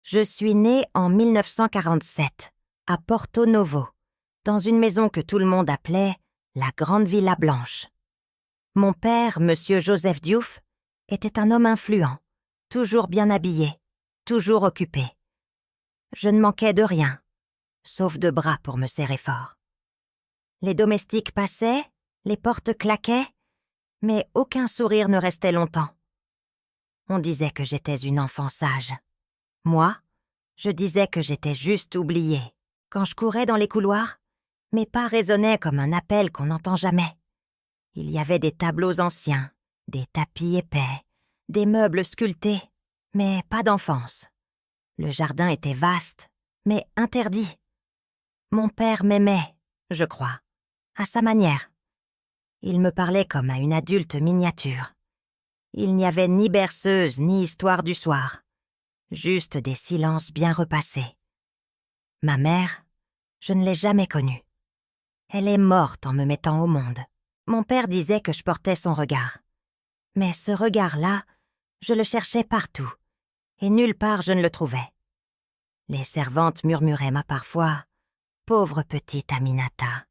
Je suis née en 1947, à Porto Novo, dans une maison que tout le monde appelait la Grande Villa Blanche. Mon père, Monsieur Joseph Diouf, était un homme influent, toujours bien habillé, toujours occupé. Je ne manquais de rien, sauf de bras pour me serrer fort. Les domestiques passaient, les portes claquaient, mais aucun sourire ne restait longtemps. On disait que j'étais une enfant sage. Moi, je disais que j'étais juste oubliée. Quand je courais dans les couloirs, mes pas résonnaient comme un appel qu'on n'entend jamais. Il y avait des tableaux anciens, des tapis épais, des meubles sculptés, mais pas d'enfance. Le jardin était vaste, mais interdit. Mon père m'aimait, je crois, à sa manière. Il me parlait comme à une adulte miniature. Il n'y avait ni berceuse ni histoire du soir, juste des silences bien repassés. Ma mère, je ne l'ai jamais connue. Elle est morte en me mettant au monde. Mon père disait que je portais son regard. Mais ce regard-là, je le cherchais partout, et nulle part je ne le trouvais. Les servantes murmuraient parfois « Pauvre petite Aminata,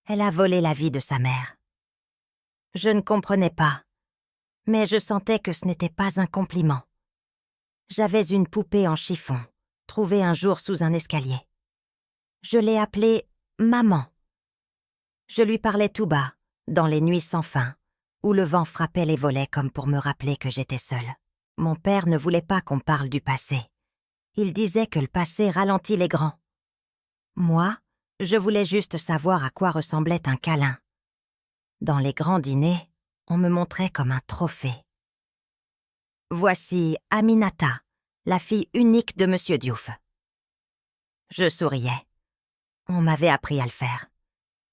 elle a volé la vie de sa mère ». Je ne comprenais pas, mais je sentais que ce n'était pas un compliment. J'avais une poupée en chiffon, trouvée un jour sous un escalier. Je l'ai appelée « Maman ». Je lui parlais tout bas, dans les nuits sans fin, où le vent frappait les volets comme pour me rappeler que j'étais seule. Mon père ne voulait pas qu'on parle du passé. Il disait que le passé ralentit les grands. Moi, je voulais juste savoir à quoi ressemblait un câlin. Dans les grands dîners, on me montrait comme un trophée. Voici Aminata, la fille unique de Monsieur Diouf. Je souriais. On m'avait appris à le faire.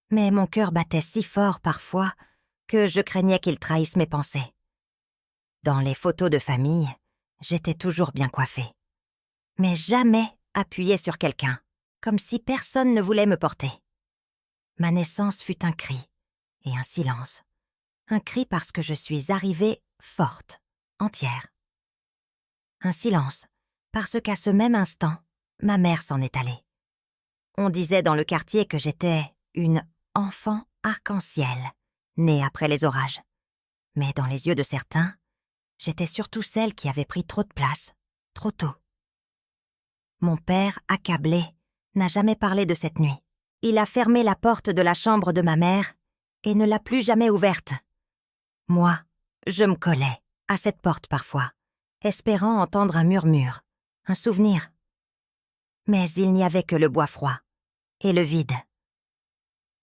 Mais mon cœur battait si fort parfois que je craignais qu'il trahisse mes pensées. Dans les photos de famille, j'étais toujours bien coiffée. Mais jamais appuyée sur quelqu'un, comme si personne ne voulait me porter. Ma naissance fut un cri et un silence. Un cri parce que je suis arrivée forte, entière. Un silence parce qu'à ce même instant, ma mère s'en est allée. On disait dans le quartier que j'étais une enfant arc-en-ciel, née après les orages. Mais dans les yeux de certains, j'étais surtout celle qui avait pris trop de place, trop tôt. Mon père, accablé, n'a jamais parlé de cette nuit. Il a fermé la porte de la chambre de ma mère et ne l'a plus jamais ouverte. Moi, je me collais à cette porte parfois, espérant entendre un murmure, un souvenir. Mais il n'y avait que le bois froid et le vide.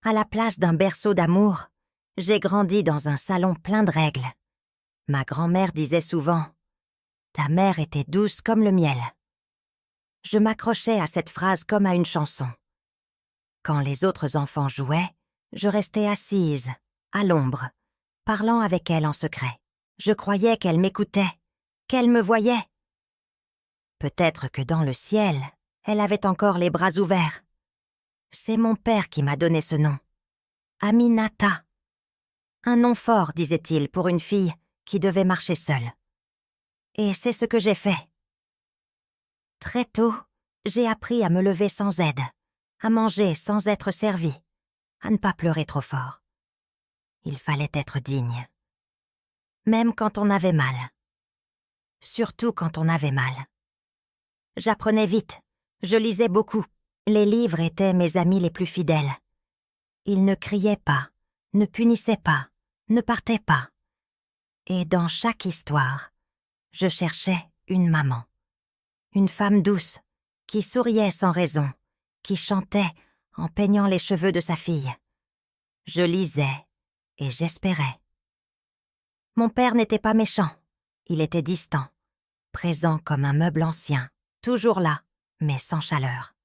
À la place d'un berceau d'amour, j'ai grandi dans un salon plein de règles. Ma grand-mère disait souvent « Ta mère était douce comme le miel ». Je m'accrochais à cette phrase comme à une chanson. Quand les autres enfants jouaient, je restais assise, à l'ombre, parlant avec elle en secret. Je croyais qu'elle m'écoutait, qu'elle me voyait. Peut-être que dans le ciel, elle avait encore les bras ouverts. C'est mon père qui m'a donné ce nom. Aminata. Un nom fort, disait-il, pour une fille qui devait marcher seule. Et c'est ce que j'ai fait. Très tôt, j'ai appris à me lever sans aide, à manger sans être servie, à ne pas pleurer trop fort. Il fallait être digne. Même quand on avait mal. Surtout quand on avait mal. J'apprenais vite, je lisais beaucoup. Les livres étaient mes amis les plus fidèles. Ils ne criaient pas, ne punissaient pas, ne partaient pas. Et dans chaque histoire, je cherchais une maman. Une femme douce, qui souriait sans raison, qui chantait en peignant les cheveux de sa fille. Je lisais et j'espérais. Mon père n'était pas méchant, il était distant, présent comme un meuble ancien, toujours là, mais sans chaleur.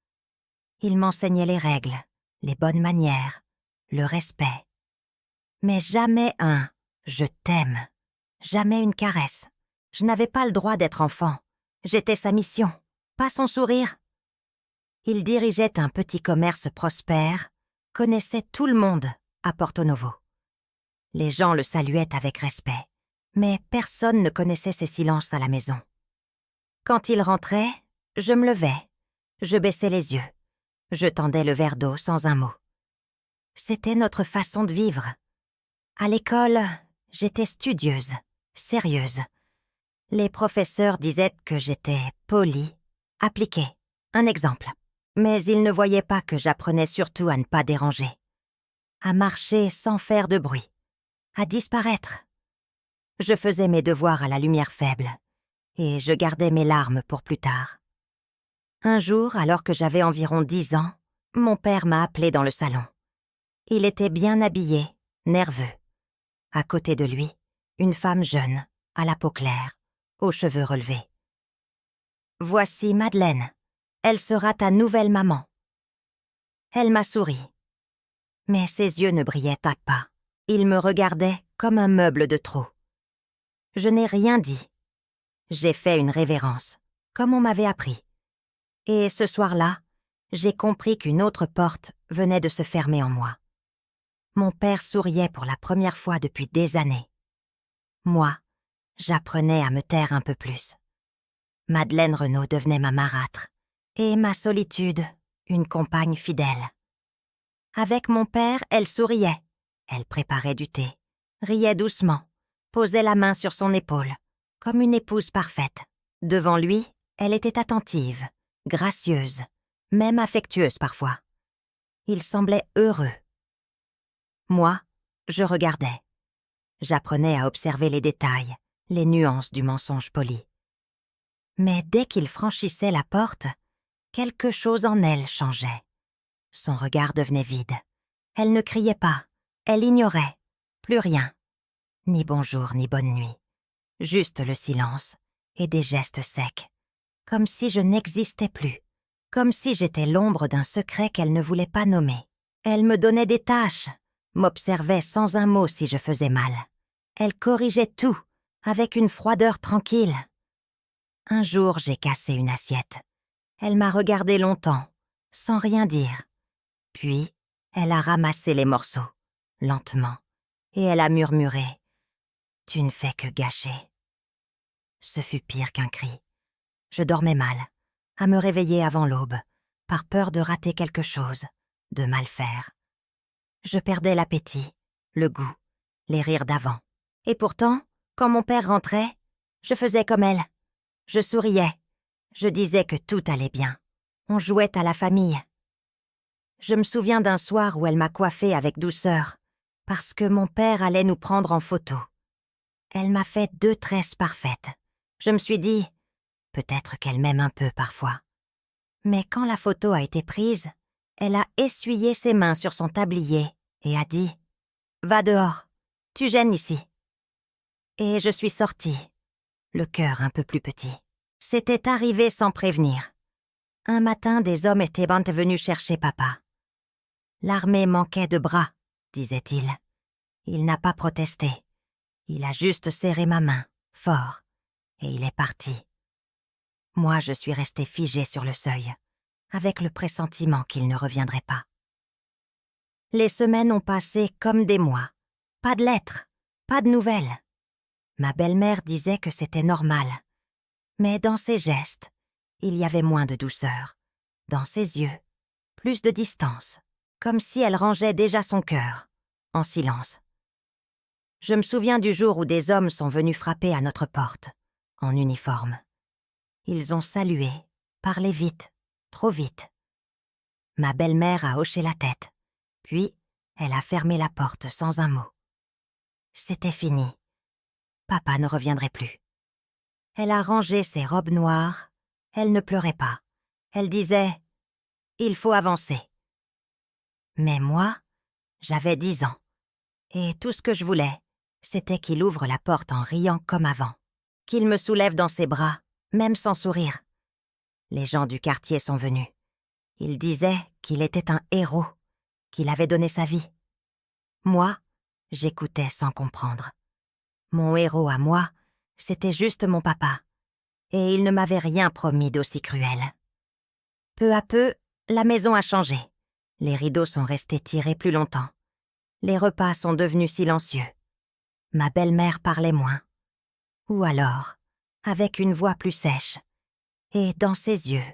Il m'enseignait les règles, les bonnes manières, le respect. Mais jamais un « je t'aime », jamais une caresse. Je n'avais pas le droit d'être enfant. J'étais sa mission, pas son sourire. Il dirigeait un petit commerce prospère, connaissait tout le monde à Porto Novo. Les gens le saluaient avec respect, mais personne ne connaissait ses silences à la maison. Quand il rentrait, Je me levais, je baissais les yeux, je tendais le verre d'eau sans un mot. C'était notre façon de vivre. À l'école, j'étais studieuse, sérieuse. Les professeurs disaient que j'étais polie, appliquée. Un exemple. Mais ils ne voyaient pas que j'apprenais surtout à ne pas déranger. À marcher sans faire de bruit. À disparaître. Je faisais mes devoirs à la lumière faible. Et je gardais mes larmes pour plus tard. Un jour, alors que j'avais environ 10 ans, mon père m'a appelé dans le salon. Il était bien habillé, nerveux. À côté de lui, une femme jeune, à la peau claire, aux cheveux relevés. « Voici Madeleine. Elle sera ta nouvelle maman. » Elle m'a souri. Mais ses yeux ne brillaient à pas. Il me regardait comme un meuble de trop. Je n'ai rien dit. J'ai fait une révérence, comme on m'avait appris. Et ce soir-là, j'ai compris qu'une autre porte venait de se fermer en moi. Mon père souriait pour la première fois depuis des années. Moi, j'apprenais à me taire un peu plus. Madeleine Renaud devenait ma marâtre, et ma solitude, une compagne fidèle. Avec mon père, elle souriait. Elle préparait du thé, riait doucement, posait la main sur son épaule, comme une épouse parfaite. Devant lui, elle était attentive, gracieuse, même affectueuse parfois. Il semblait heureux. Moi, je regardais. J'apprenais à observer les détails, les nuances du mensonge poli. Mais dès qu'il franchissait la porte, quelque chose en elle changeait. Son regard devenait vide. Elle ne criait pas, elle ignorait, plus rien. Ni bonjour, ni bonne nuit. Juste le silence et des gestes secs. Comme si je n'existais plus. Comme si j'étais l'ombre d'un secret qu'elle ne voulait pas nommer. Elle me donnait des tâches, m'observait sans un mot si je faisais mal. Elle corrigeait tout, avec une froideur tranquille. Un jour, j'ai cassé une assiette. Elle m'a regardé longtemps, sans rien dire. Puis, elle a ramassé les morceaux, lentement, et elle a murmuré « Tu ne fais que gâcher ». Ce fut pire qu'un cri. Je dormais mal, à me réveiller avant l'aube, par peur de rater quelque chose, de mal faire. Je perdais l'appétit, le goût, les rires d'avant. Et pourtant, quand mon père rentrait, je faisais comme elle. Je souriais. Je disais que tout allait bien. On jouait à la famille. Je me souviens d'un soir où elle m'a coiffée avec douceur, parce que mon père allait nous prendre en photo. Elle m'a fait 2 tresses parfaites. Je me suis dit, peut-être qu'elle m'aime un peu parfois. Mais quand la photo a été prise, elle a essuyé ses mains sur son tablier et a dit « Va dehors, tu gênes ici ». Et je suis sortie, le cœur un peu plus petit. C'était arrivé sans prévenir. Un matin, des hommes étaient venus chercher papa. L'armée manquait de bras, disait-il. Il n'a pas protesté. Il a juste serré ma main, fort, et il est parti. Moi, je suis restée figée sur le seuil, avec le pressentiment qu'il ne reviendrait pas. Les semaines ont passé comme des mois. Pas de lettres, pas de nouvelles. Ma belle-mère disait que c'était normal. Mais dans ses gestes, il y avait moins de douceur. Dans ses yeux, plus de distance, comme si elle rangeait déjà son cœur, en silence. Je me souviens du jour où des hommes sont venus frapper à notre porte, en uniforme. Ils ont salué, parlé vite, trop vite. Ma belle-mère a hoché la tête, puis elle a fermé la porte sans un mot. C'était fini. Papa ne reviendrait plus. Elle a rangé ses robes noires. Elle ne pleurait pas. Elle disait « Il faut avancer ». Mais moi, j'avais 10 ans. Et tout ce que je voulais, c'était qu'il ouvre la porte en riant comme avant. Qu'il me soulève dans ses bras, même sans sourire. Les gens du quartier sont venus. Ils disaient qu'il était un héros, qu'il avait donné sa vie. Moi, j'écoutais sans comprendre. Mon héros à moi, c'était juste mon papa. Et il ne m'avait rien promis d'aussi cruel. Peu à peu, la maison a changé. Les rideaux sont restés tirés plus longtemps. Les repas sont devenus silencieux. Ma belle-mère parlait moins. Ou alors, avec une voix plus sèche. Et dans ses yeux,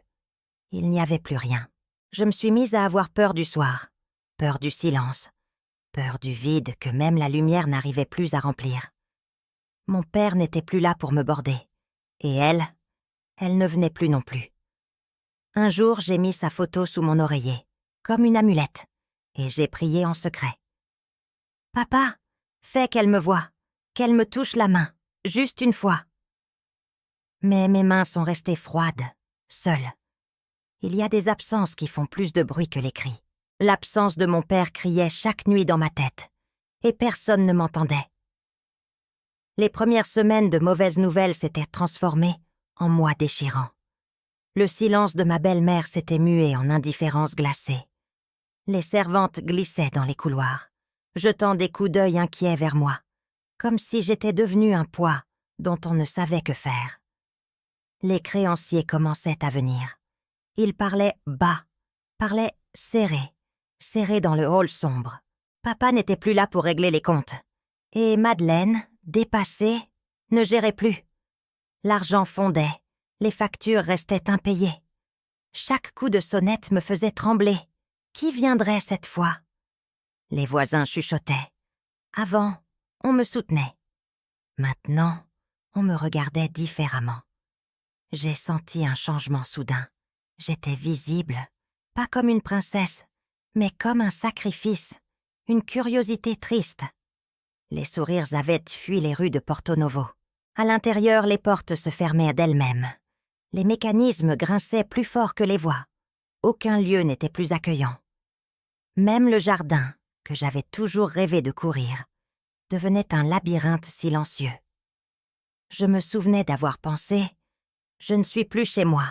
il n'y avait plus rien. Je me suis mise à avoir peur du soir, peur du silence, peur du vide que même la lumière n'arrivait plus à remplir. Mon père n'était plus là pour me border. Et elle ne venait plus non plus. Un jour, j'ai mis sa photo sous mon oreiller, comme une amulette, et j'ai prié en secret. « Papa, fais qu'elle me voie, qu'elle me touche la main, juste une fois. » Mais mes mains sont restées froides, seules. Il y a des absences qui font plus de bruit que les cris. L'absence de mon père criait chaque nuit dans ma tête, et personne ne m'entendait. Les premières semaines de mauvaises nouvelles s'étaient transformées en mois déchirants. Le silence de ma belle-mère s'était mué en indifférence glacée. Les servantes glissaient dans les couloirs, jetant des coups d'œil inquiets vers moi, comme si j'étais devenue un poids dont on ne savait que faire. Les créanciers commençaient à venir. Ils parlaient bas, parlaient serrés dans le hall sombre. Papa n'était plus là pour régler les comptes. Et Madeleine, dépassée, ne gérait plus. L'argent fondait, les factures restaient impayées. Chaque coup de sonnette me faisait trembler. Qui viendrait cette fois? Les voisins chuchotaient. Avant, on me soutenait. Maintenant, on me regardait différemment. J'ai senti un changement soudain. J'étais visible, pas comme une princesse, mais comme un sacrifice, une curiosité triste. Les sourires avaient fui les rues de Porto Novo. À l'intérieur, les portes se fermaient d'elles-mêmes. Les mécanismes grinçaient plus fort que les voix. Aucun lieu n'était plus accueillant. Même le jardin, que j'avais toujours rêvé de courir, devenait un labyrinthe silencieux. Je me souvenais d'avoir pensé « Je ne suis plus chez moi ».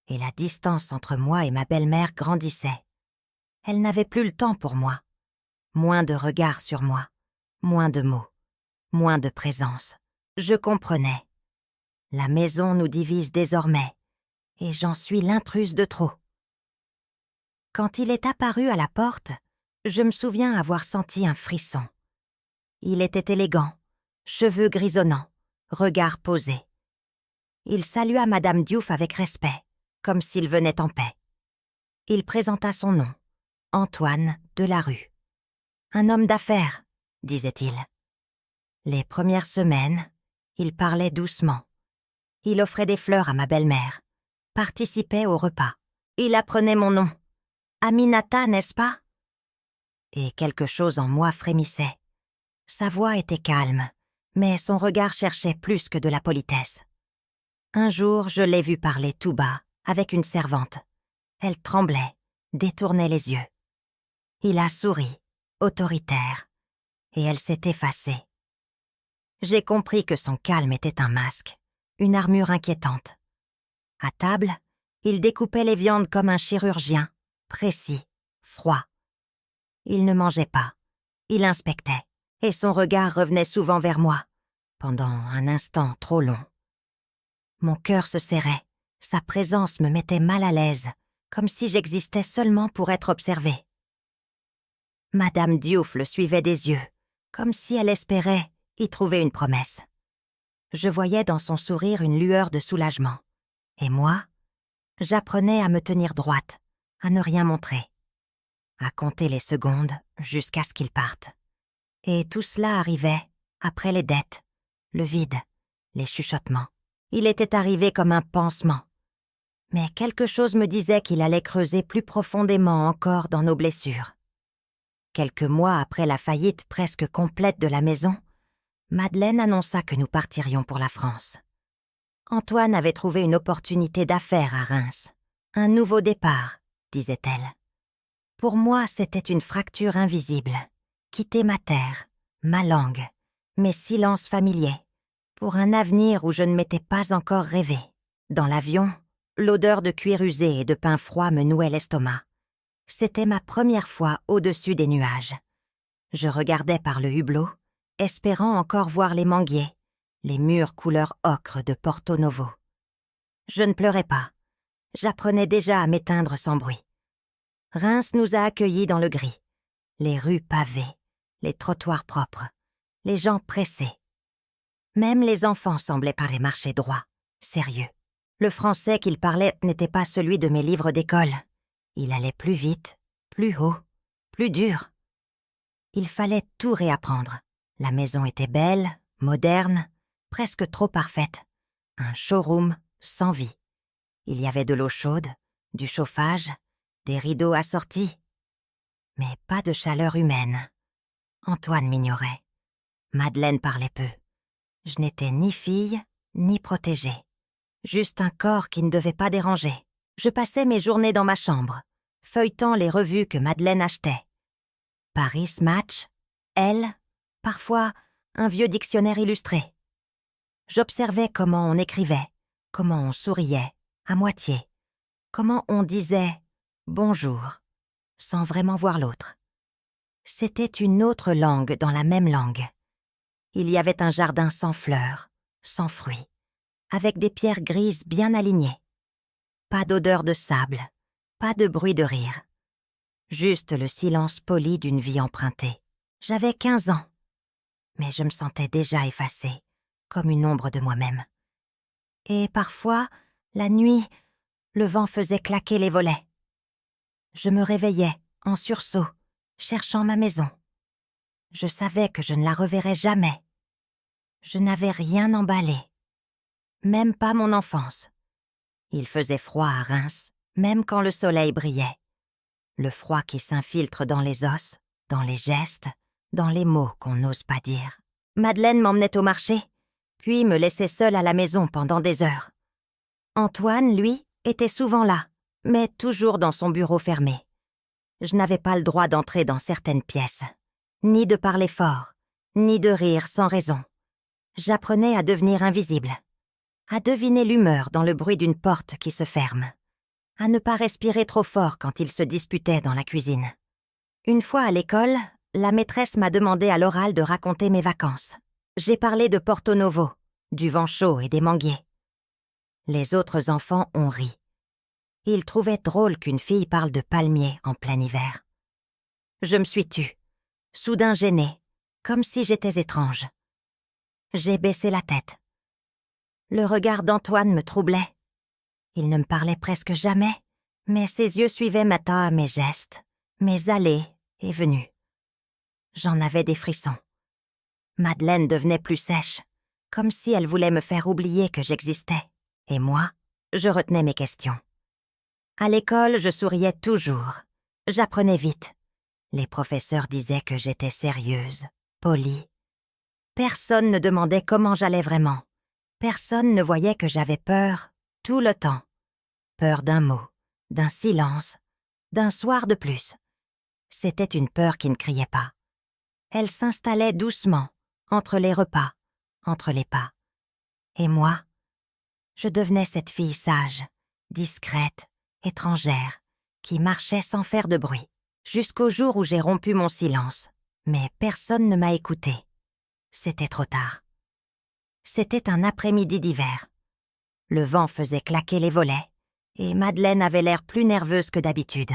Et la distance entre moi et ma belle-mère grandissait. Elle n'avait plus le temps pour moi. Moins de regards sur moi, moins de mots, moins de présence. Je comprenais. La maison nous divise désormais, et j'en suis l'intruse de trop. Quand il est apparu à la porte, je me souviens avoir senti un frisson. Il était élégant, cheveux grisonnants, regard posé. Il salua Madame Diouf avec respect, comme s'il venait en paix. Il présenta son nom, Antoine Delarue. « Un homme d'affaires », disait-il. Les premières semaines, il parlait doucement. Il offrait des fleurs à ma belle-mère, participait au repas. Il apprenait mon nom. « Aminata, n'est-ce pas ?» Et quelque chose en moi frémissait. Sa voix était calme, mais son regard cherchait plus que de la politesse. Un jour, je l'ai vu parler tout bas, avec une servante. Elle tremblait, détournait les yeux. Il a souri, autoritaire, et elle s'est effacée. J'ai compris que son calme était un masque, une armure inquiétante. À table, il découpait les viandes comme un chirurgien, précis, froid. Il ne mangeait pas, il inspectait, et son regard revenait souvent vers moi, pendant un instant trop long. Mon cœur se serrait, sa présence me mettait mal à l'aise, comme si j'existais seulement pour être observée. Madame Diouf le suivait des yeux, comme si elle espérait y trouver une promesse. Je voyais dans son sourire une lueur de soulagement. Et moi, j'apprenais à me tenir droite, à ne rien montrer, à compter les secondes jusqu'à ce qu'il parte. Et tout cela arrivait après les dettes, le vide, les chuchotements. Il était arrivé comme un pansement. Mais quelque chose me disait qu'il allait creuser plus profondément encore dans nos blessures. Quelques mois après la faillite presque complète de la maison, Madeleine annonça que nous partirions pour la France. Antoine avait trouvé une opportunité d'affaires à Reims. Un nouveau départ, disait-elle. Pour moi, c'était une fracture invisible. Quitter ma terre, ma langue, mes silences familiers, pour un avenir où je ne m'étais pas encore rêvé. Dans l'avion, l'odeur de cuir usé et de pain froid me nouait l'estomac. C'était ma première fois au-dessus des nuages. Je regardais par le hublot, espérant encore voir les manguiers, les murs couleur ocre de Porto Novo. Je ne pleurais pas. J'apprenais déjà à m'éteindre sans bruit. Reims nous a accueillis dans le gris. Les rues pavées, les trottoirs propres, les gens pressés. Même les enfants semblaient parler marcher droit, sérieux. Le français qu'il parlait n'était pas celui de mes livres d'école. Il allait plus vite, plus haut, plus dur. Il fallait tout réapprendre. La maison était belle, moderne, presque trop parfaite. Un showroom sans vie. Il y avait de l'eau chaude, du chauffage, des rideaux assortis. Mais pas de chaleur humaine. Antoine m'ignorait. Madeleine parlait peu. Je n'étais ni fille, ni protégée. Juste un corps qui ne devait pas déranger. Je passais mes journées dans ma chambre, feuilletant les revues que Madeleine achetait. Paris Match, Elle, parfois un vieux dictionnaire illustré. J'observais comment on écrivait, comment on souriait, à moitié, comment on disait « bonjour » sans vraiment voir l'autre. C'était une autre langue dans la même langue. Il y avait un jardin sans fleurs, sans fruits, avec des pierres grises bien alignées. Pas d'odeur de sable, pas de bruit de rire. Juste le silence poli d'une vie empruntée. J'avais 15 ans, mais je me sentais déjà effacée, comme une ombre de moi-même. Et parfois, la nuit, le vent faisait claquer les volets. Je me réveillais, en sursaut, cherchant ma maison. Je savais que je ne la reverrais jamais. Je n'avais rien emballé. Même pas mon enfance. Il faisait froid à Reims, même quand le soleil brillait. Le froid qui s'infiltre dans les os, dans les gestes, dans les mots qu'on n'ose pas dire. Madeleine m'emmenait au marché, puis me laissait seule à la maison pendant des heures. Antoine, lui, était souvent là, mais toujours dans son bureau fermé. Je n'avais pas le droit d'entrer dans certaines pièces, ni de parler fort, ni de rire sans raison. J'apprenais à devenir invisible, à deviner l'humeur dans le bruit d'une porte qui se ferme, à ne pas respirer trop fort quand ils se disputaient dans la cuisine. Une fois à l'école, la maîtresse m'a demandé à l'oral de raconter mes vacances. J'ai parlé de Porto Novo, du vent chaud et des manguiers. Les autres enfants ont ri. Ils trouvaient drôle qu'une fille parle de palmiers en plein hiver. Je me suis tue, soudain gênée, comme si j'étais étrange. J'ai baissé la tête. Le regard d'Antoine me troublait. Il ne me parlait presque jamais, mais ses yeux suivaient maintenant mes gestes, mes allées et venues. J'en avais des frissons. Madeleine devenait plus sèche, comme si elle voulait me faire oublier que j'existais. Et moi, je retenais mes questions. À l'école, je souriais toujours. J'apprenais vite. Les professeurs disaient que j'étais sérieuse, polie. Personne ne demandait comment j'allais vraiment. Personne ne voyait que j'avais peur tout le temps. Peur d'un mot, d'un silence, d'un soir de plus. C'était une peur qui ne criait pas. Elle s'installait doucement, entre les repas, entre les pas. Et moi, je devenais cette fille sage, discrète, étrangère, qui marchait sans faire de bruit, jusqu'au jour où j'ai rompu mon silence. Mais personne ne m'a écoutée. C'était trop tard. C'était un après-midi d'hiver. Le vent faisait claquer les volets, et Madeleine avait l'air plus nerveuse que d'habitude.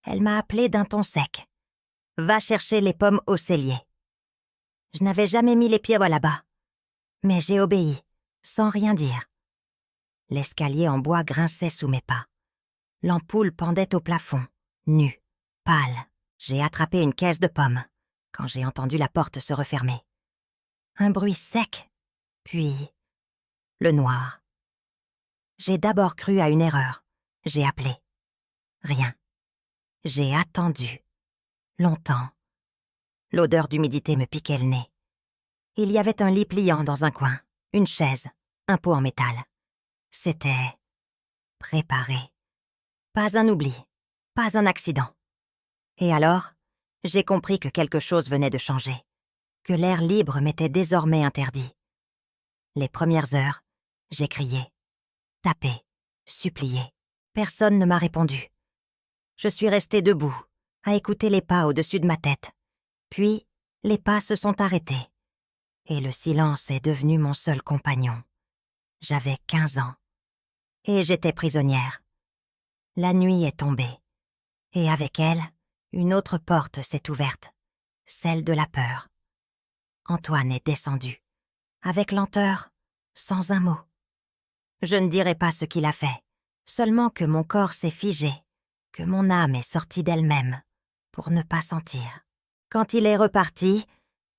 Elle m'a appelé d'un ton sec. « Va chercher les pommes au cellier. » Je n'avais jamais mis les pieds là-bas, mais j'ai obéi, sans rien dire. L'escalier en bois grinçait sous mes pas. L'ampoule pendait au plafond, nue, pâle. J'ai attrapé une caisse de pommes, quand j'ai entendu la porte se refermer. Un bruit sec, puis le noir. J'ai d'abord cru à une erreur. J'ai appelé. Rien. J'ai attendu. Longtemps. L'odeur d'humidité me piquait le nez. Il y avait un lit pliant dans un coin, une chaise, un pot en métal. C'était préparé. Pas un oubli, pas un accident. Et alors, j'ai compris que quelque chose venait de changer, que l'air libre m'était désormais interdit. Les premières heures, j'ai crié, tapé, supplié. Personne ne m'a répondu. Je suis restée debout, à écouter les pas au-dessus de ma tête. Puis, les pas se sont arrêtés. Et le silence est devenu mon seul compagnon. J'avais 15 ans. Et j'étais prisonnière. La nuit est tombée. Et avec elle, une autre porte s'est ouverte, celle de la peur. Antoine est descendu, avec lenteur, sans un mot. Je ne dirai pas ce qu'il a fait, seulement que mon corps s'est figé, que mon âme est sortie d'elle-même, pour ne pas sentir. Quand il est reparti,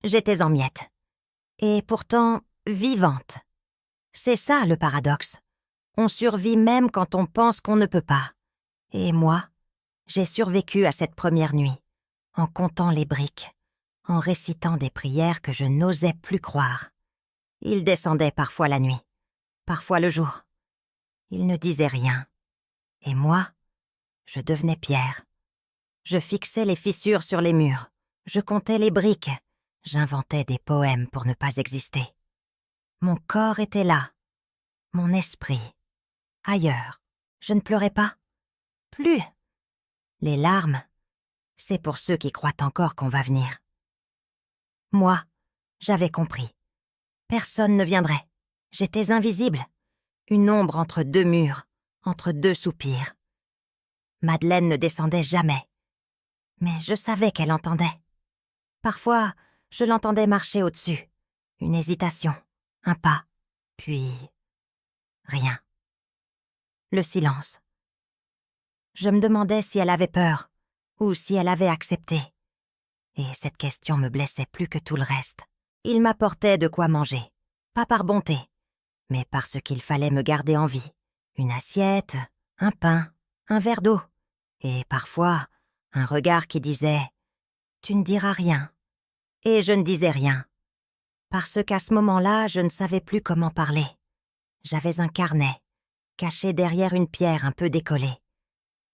j'étais en miettes. Et pourtant, vivante. C'est ça le paradoxe. On survit même quand on pense qu'on ne peut pas. Et moi, j'ai survécu à cette première nuit, en comptant les briques, en récitant des prières que je n'osais plus croire. Il descendait parfois la nuit, parfois le jour. Il ne disait rien. Et moi, je devenais pierre. Je fixais les fissures sur les murs. Je comptais les briques. J'inventais des poèmes pour ne pas exister. Mon corps était là. Mon esprit. Ailleurs. Je ne pleurais pas. Plus. Les larmes, c'est pour ceux qui croient encore qu'on va venir. Moi, j'avais compris. Personne ne viendrait. J'étais invisible. Une ombre entre deux murs, entre deux soupirs. Madeleine ne descendait jamais. Mais je savais qu'elle entendait. Parfois, je l'entendais marcher au-dessus. Une hésitation, un pas, puis rien. Le silence. Je me demandais si elle avait peur, ou si elle avait accepté. Et cette question me blessait plus que tout le reste. Il m'apportait de quoi manger, pas par bonté, mais parce qu'il fallait me garder en vie. Une assiette, un pain, un verre d'eau, et parfois un regard qui disait « Tu ne diras rien ». Et je ne disais rien, parce qu'à ce moment-là, je ne savais plus comment parler. J'avais un carnet, caché derrière une pierre un peu décollée.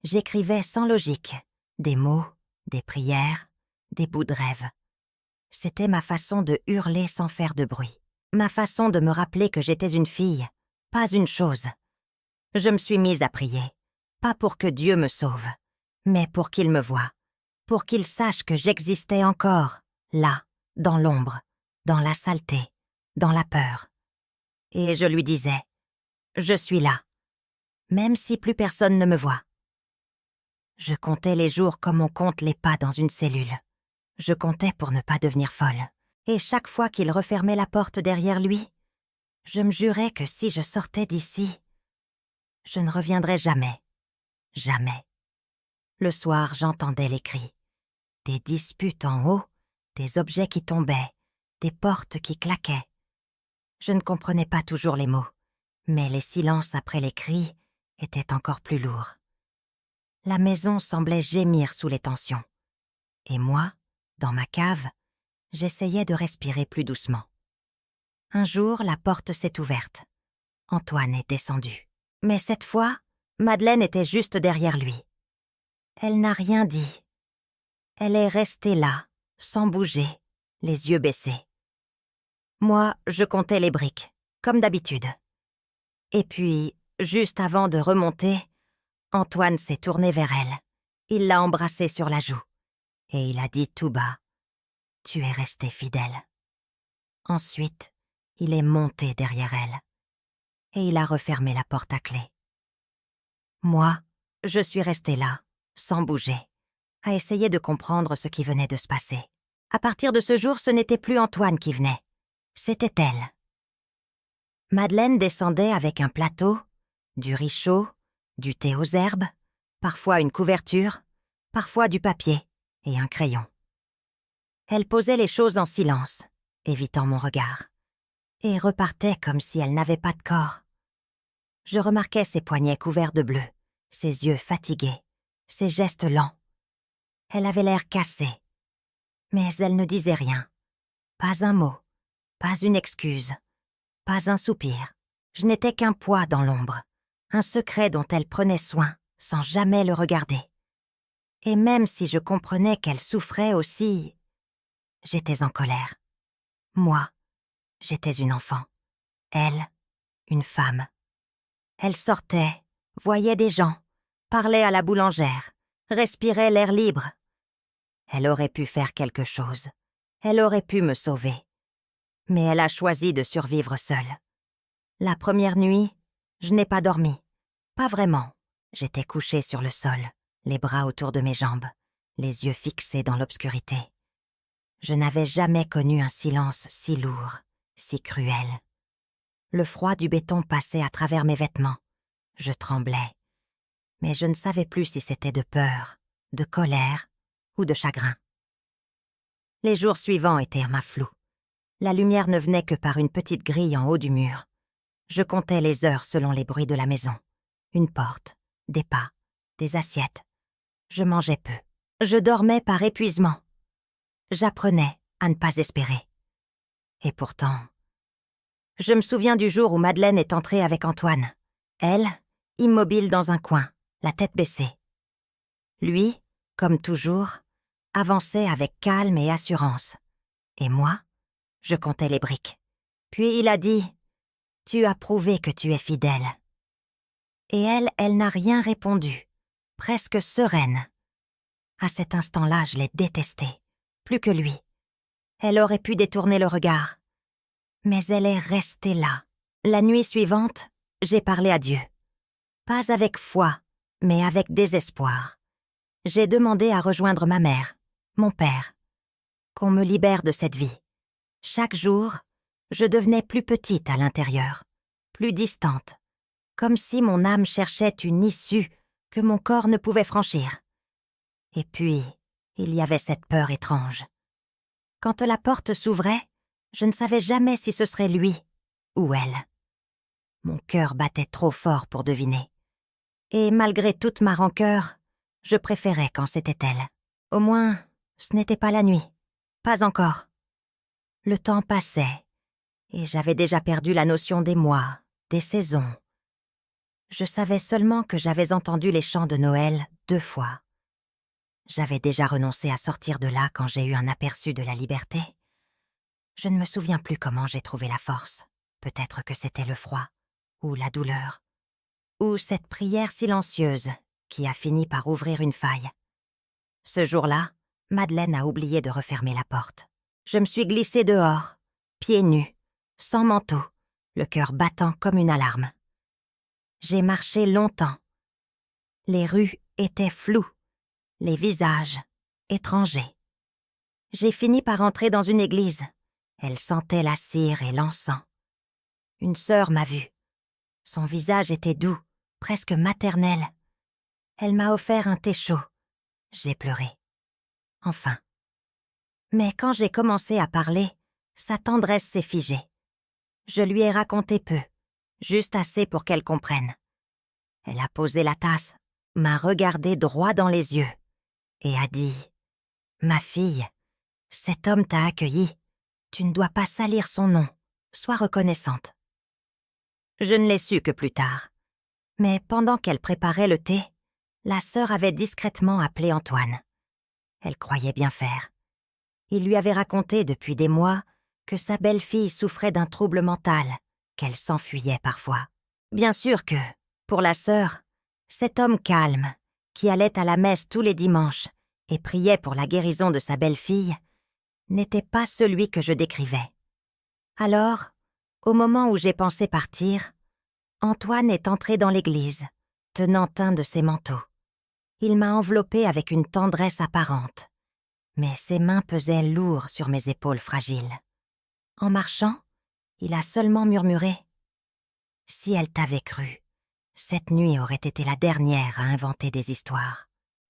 J'écrivais sans logique, des mots, des prières, des bouts de rêve. C'était ma façon de hurler sans faire de bruit, ma façon de me rappeler que j'étais une fille, pas une chose. Je me suis mise à prier, pas pour que Dieu me sauve, mais pour qu'il me voie, pour qu'il sache que j'existais encore, là, dans l'ombre, dans la saleté, dans la peur. Et je lui disais, je suis là, même si plus personne ne me voit. Je comptais les jours comme on compte les pas dans une cellule. Je comptais pour ne pas devenir folle. Et chaque fois qu'il refermait la porte derrière lui, je me jurais que si je sortais d'ici, je ne reviendrais jamais. Jamais. Le soir, j'entendais les cris. Des disputes en haut, des objets qui tombaient, des portes qui claquaient. Je ne comprenais pas toujours les mots, mais les silences après les cris étaient encore plus lourds. La maison semblait gémir sous les tensions. Et moi, dans ma cave, j'essayais de respirer plus doucement. Un jour, la porte s'est ouverte. Antoine est descendu. Mais cette fois, Madeleine était juste derrière lui. Elle n'a rien dit. Elle est restée là, sans bouger, les yeux baissés. Moi, je comptais les briques, comme d'habitude. Et puis, juste avant de remonter, Antoine s'est tourné vers elle. Il l'a embrassée sur la joue. Et il a dit tout bas, « Tu es restée fidèle. » Ensuite, il est monté derrière elle. Et il a refermé la porte à clé. Moi, je suis restée là, sans bouger, à essayer de comprendre ce qui venait de se passer. À partir de ce jour, ce n'était plus Antoine qui venait. C'était elle. Madeleine descendait avec un plateau, du riz chaud, du thé aux herbes, parfois une couverture, parfois du papier et un crayon. Elle posait les choses en silence, évitant mon regard, et repartait comme si elle n'avait pas de corps. Je remarquais ses poignets couverts de bleu, ses yeux fatigués, ses gestes lents. Elle avait l'air cassée, mais elle ne disait rien. Pas un mot, pas une excuse, pas un soupir. Je n'étais qu'un poids dans l'ombre, un secret dont elle prenait soin sans jamais le regarder. Et même si je comprenais qu'elle souffrait aussi, j'étais en colère. Moi, j'étais une enfant. Elle, une femme. Elle sortait, voyait des gens, parlait à la boulangère, respirait l'air libre. Elle aurait pu faire quelque chose. Elle aurait pu me sauver. Mais elle a choisi de survivre seule. La première nuit, je n'ai pas dormi. Pas vraiment. J'étais couchée sur le sol, les bras autour de mes jambes, les yeux fixés dans l'obscurité. Je n'avais jamais connu un silence si lourd, si cruel. Le froid du béton passait à travers mes vêtements. Je tremblais, mais je ne savais plus si c'était de peur, de colère ou de chagrin. Les jours suivants étaient à ma flou. La lumière ne venait que par une petite grille en haut du mur. Je comptais les heures selon les bruits de la maison. Une porte, des pas, des assiettes. Je mangeais peu. Je dormais par épuisement. J'apprenais à ne pas espérer. Et pourtant, je me souviens du jour où Madeleine est entrée avec Antoine. Elle, immobile dans un coin, la tête baissée. Lui, comme toujours, avançait avec calme et assurance. Et moi, je comptais les briques. Puis il a dit « Tu as prouvé que tu es fidèle. » Et elle n'a rien répondu, presque sereine. À cet instant-là, je l'ai détestée, plus que lui. Elle aurait pu détourner le regard. Mais elle est restée là. La nuit suivante, j'ai parlé à Dieu. Pas avec foi, mais avec désespoir. J'ai demandé à rejoindre ma mère, mon père, qu'on me libère de cette vie. Chaque jour, je devenais plus petite à l'intérieur, plus distante, comme si mon âme cherchait une issue que mon corps ne pouvait franchir. Et puis, il y avait cette peur étrange. Quand la porte s'ouvrait, je ne savais jamais si ce serait lui ou elle. Mon cœur battait trop fort pour deviner. Et malgré toute ma rancœur, je préférais quand c'était elle. Au moins, ce n'était pas la nuit. Pas encore. Le temps passait, et j'avais déjà perdu la notion des mois, des saisons. Je savais seulement que j'avais entendu les chants de Noël 2 fois. J'avais déjà renoncé à sortir de là quand j'ai eu un aperçu de la liberté. Je ne me souviens plus comment j'ai trouvé la force. Peut-être que c'était le froid, ou la douleur, ou cette prière silencieuse qui a fini par ouvrir une faille. Ce jour-là, Madeleine a oublié de refermer la porte. Je me suis glissée dehors, pieds nus, sans manteau, le cœur battant comme une alarme. J'ai marché longtemps. Les rues étaient floues, les visages étrangers. J'ai fini par entrer dans une église. Elle sentait la cire et l'encens. Une sœur m'a vue. Son visage était doux, presque maternel. Elle m'a offert un thé chaud. J'ai pleuré. Enfin. Mais quand j'ai commencé à parler, sa tendresse s'est figée. Je lui ai raconté peu, juste assez pour qu'elle comprenne. Elle a posé la tasse, m'a regardé droit dans les yeux et a dit « Ma fille, cet homme t'a accueillie. Tu ne dois pas salir son nom. Sois reconnaissante. » Je ne l'ai su que plus tard. Mais pendant qu'elle préparait le thé, la sœur avait discrètement appelé Antoine. Elle croyait bien faire. Il lui avait raconté depuis des mois que sa belle-fille souffrait d'un trouble mental, qu'elle s'enfuyait parfois. Bien sûr que, pour la sœur, cet homme calme, qui allait à la messe tous les dimanches et priait pour la guérison de sa belle-fille, n'était pas celui que je décrivais. Alors, au moment où j'ai pensé partir, Antoine est entré dans l'église, tenant un de ses manteaux. Il m'a enveloppée avec une tendresse apparente, mais ses mains pesaient lourd sur mes épaules fragiles. En marchant, il a seulement murmuré « Si elle t'avait cru, cette nuit aurait été la dernière à inventer des histoires. »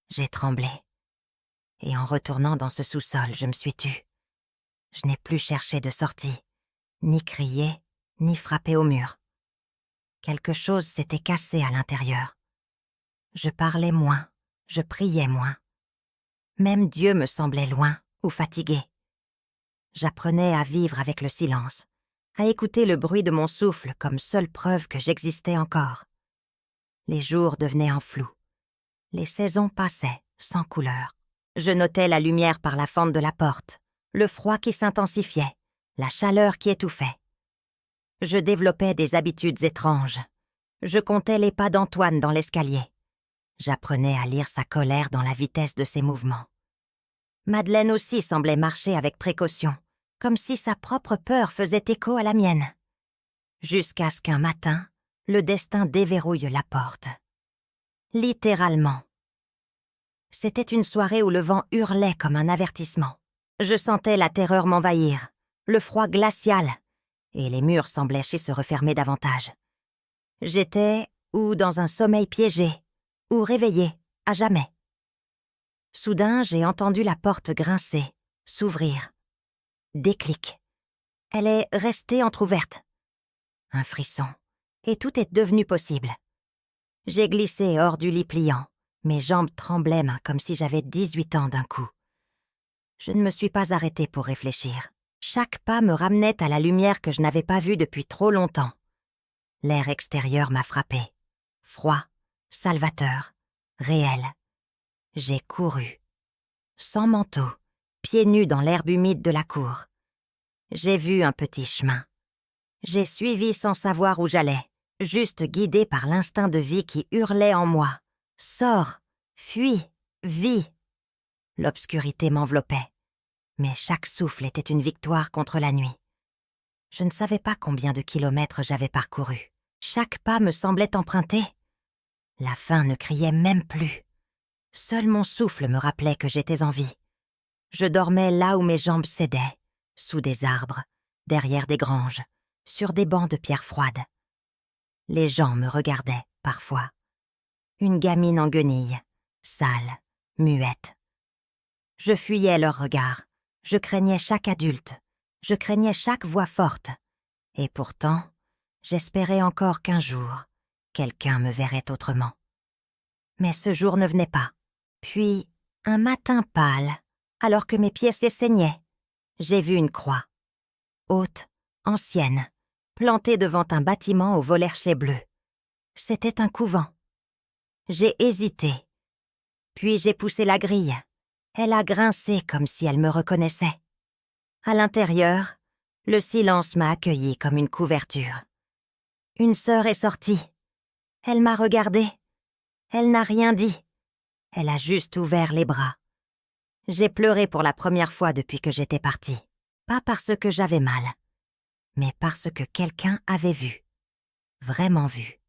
J'ai tremblé. Et en retournant dans ce sous-sol, je me suis tue. Je n'ai plus cherché de sortie, ni crié, ni frappé au mur. Quelque chose s'était cassé à l'intérieur. Je parlais moins, je priais moins. Même Dieu me semblait loin ou fatigué. J'apprenais à vivre avec le silence, à écouter le bruit de mon souffle comme seule preuve que j'existais encore. Les jours devenaient en flou. Les saisons passaient, sans couleur. Je notais la lumière par la fente de la porte, le froid qui s'intensifiait, la chaleur qui étouffait. Je développais des habitudes étranges. Je comptais les pas d'Antoine dans l'escalier. J'apprenais à lire sa colère dans la vitesse de ses mouvements. Madeleine aussi semblait marcher avec précaution, comme si sa propre peur faisait écho à la mienne. Jusqu'à ce qu'un matin, le destin déverrouille la porte. Littéralement. C'était une soirée où le vent hurlait comme un avertissement. Je sentais la terreur m'envahir, le froid glacial, et les murs semblaient se refermer davantage. J'étais ou dans un sommeil piégé, ou réveillée, à jamais. Soudain, j'ai entendu la porte grincer, s'ouvrir. Déclic. Elle est restée entr'ouverte. Un frisson, et tout est devenu possible. J'ai glissé hors du lit pliant. Mes jambes tremblaient comme si j'avais 18 ans d'un coup. Je ne me suis pas arrêtée pour réfléchir. Chaque pas me ramenait à la lumière que je n'avais pas vue depuis trop longtemps. L'air extérieur m'a frappé. Froid, salvateur, réel. J'ai couru. Sans manteau, pieds nus dans l'herbe humide de la cour. J'ai vu un petit chemin. J'ai suivi sans savoir où j'allais, juste guidée par l'instinct de vie qui hurlait en moi. Sors, fuis, vis. L'obscurité m'enveloppait, mais chaque souffle était une victoire contre la nuit. Je ne savais pas combien de kilomètres j'avais parcouru. Chaque pas me semblait emprunté. La faim ne criait même plus. Seul mon souffle me rappelait que j'étais en vie. Je dormais là où mes jambes cédaient, sous des arbres, derrière des granges, sur des bancs de pierre froide. Les gens me regardaient, parfois. Une gamine en guenilles, sale, muette. Je fuyais leurs regards. Je craignais chaque adulte. Je craignais chaque voix forte. Et pourtant, j'espérais encore qu'un jour, quelqu'un me verrait autrement. Mais ce jour ne venait pas. Puis, un matin pâle, alors que mes pieds s'essaignaient, j'ai vu une croix. Haute, ancienne, plantée devant un bâtiment aux volerchelets bleus. C'était un couvent. J'ai hésité. Puis j'ai poussé la grille. Elle a grincé comme si elle me reconnaissait. À l'intérieur, le silence m'a accueilli comme une couverture. Une sœur est sortie. Elle m'a regardée. Elle n'a rien dit. Elle a juste ouvert les bras. J'ai pleuré pour la première fois depuis que j'étais partie. Pas parce que j'avais mal, mais parce que quelqu'un avait vu. Vraiment vu.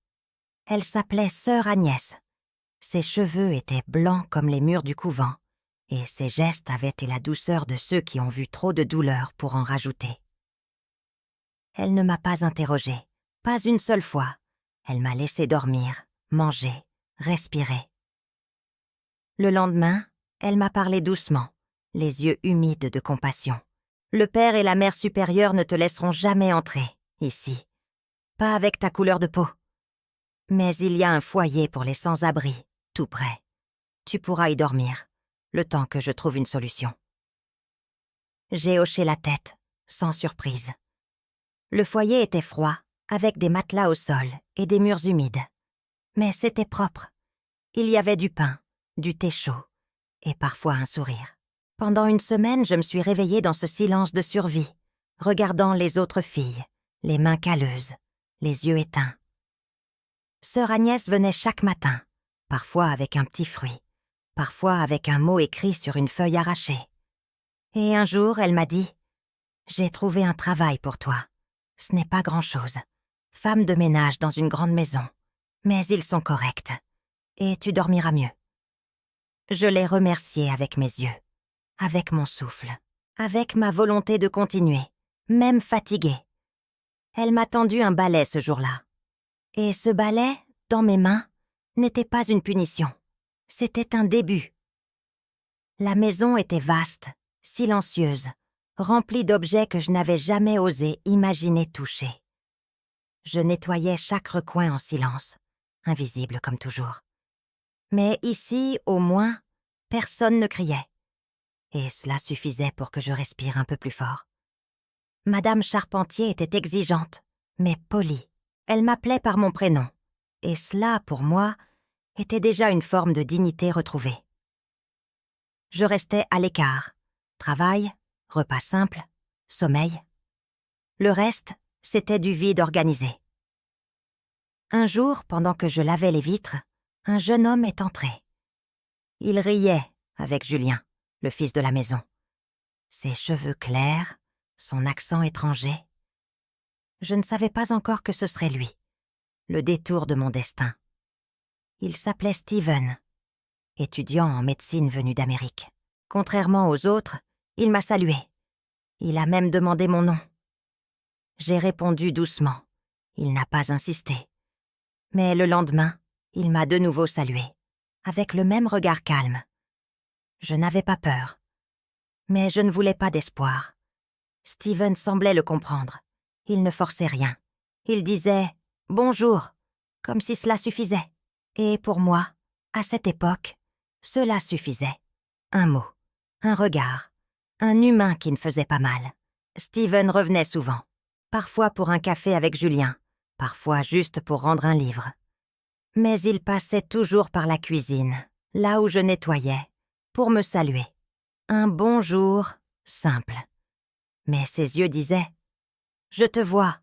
Elle s'appelait Sœur Agnès. Ses cheveux étaient blancs comme les murs du couvent, et ses gestes avaient la douceur de ceux qui ont vu trop de douleur pour en rajouter. Elle ne m'a pas interrogée, pas une seule fois. Elle m'a laissé dormir, manger, respirer. Le lendemain, elle m'a parlé doucement, les yeux humides de compassion. Le père et la mère supérieure ne te laisseront jamais entrer, ici. Pas avec ta couleur de peau. Mais il y a un foyer pour les sans-abri, tout près. Tu pourras y dormir, le temps que je trouve une solution. J'ai hoché la tête, sans surprise. Le foyer était froid, avec des matelas au sol et des murs humides. Mais c'était propre. Il y avait du pain, du thé chaud, et parfois un sourire. Pendant une semaine, je me suis réveillée dans ce silence de survie, regardant les autres filles, les mains calleuses, les yeux éteints. Sœur Agnès venait chaque matin, parfois avec un petit fruit, parfois avec un mot écrit sur une feuille arrachée. Et un jour, elle m'a dit « J'ai trouvé un travail pour toi. Ce n'est pas grand-chose. Femme de ménage dans une grande maison. Mais ils sont corrects. Et tu dormiras mieux. » Je l'ai remerciée avec mes yeux, avec mon souffle, avec ma volonté de continuer, même fatiguée. Elle m'a tendu un balai ce jour-là. Et ce balai, dans mes mains, n'était pas une punition. C'était un début. La maison était vaste, silencieuse, remplie d'objets que je n'avais jamais osé imaginer toucher. Je nettoyais chaque recoin en silence, invisible comme toujours. Mais ici, au moins, personne ne criait. Et cela suffisait pour que je respire un peu plus fort. Madame Charpentier était exigeante, mais polie. Elle m'appelait par mon prénom. Et cela, pour moi, était déjà une forme de dignité retrouvée. Je restais à l'écart. Travail, repas simple, sommeil. Le reste, c'était du vide organisé. Un jour, pendant que je lavais les vitres, un jeune homme est entré. Il riait avec Julien, le fils de la maison. Ses cheveux clairs, son accent étranger. Je ne savais pas encore que ce serait lui, le détour de mon destin. Il s'appelait Steven, étudiant en médecine venu d'Amérique. Contrairement aux autres, il m'a salué. Il a même demandé mon nom. J'ai répondu doucement. Il n'a pas insisté. Mais le lendemain, il m'a de nouveau salué, avec le même regard calme. Je n'avais pas peur. Mais je ne voulais pas d'espoir. Steven semblait le comprendre. Il ne forçait rien. Il disait « bonjour », comme si cela suffisait. Et pour moi, à cette époque, cela suffisait. Un mot, un regard, un humain qui ne faisait pas mal. Steven revenait souvent, parfois pour un café avec Julien, parfois juste pour rendre un livre. Mais il passait toujours par la cuisine, là où je nettoyais, pour me saluer. Un bonjour simple. Mais ses yeux disaient « Je te vois ».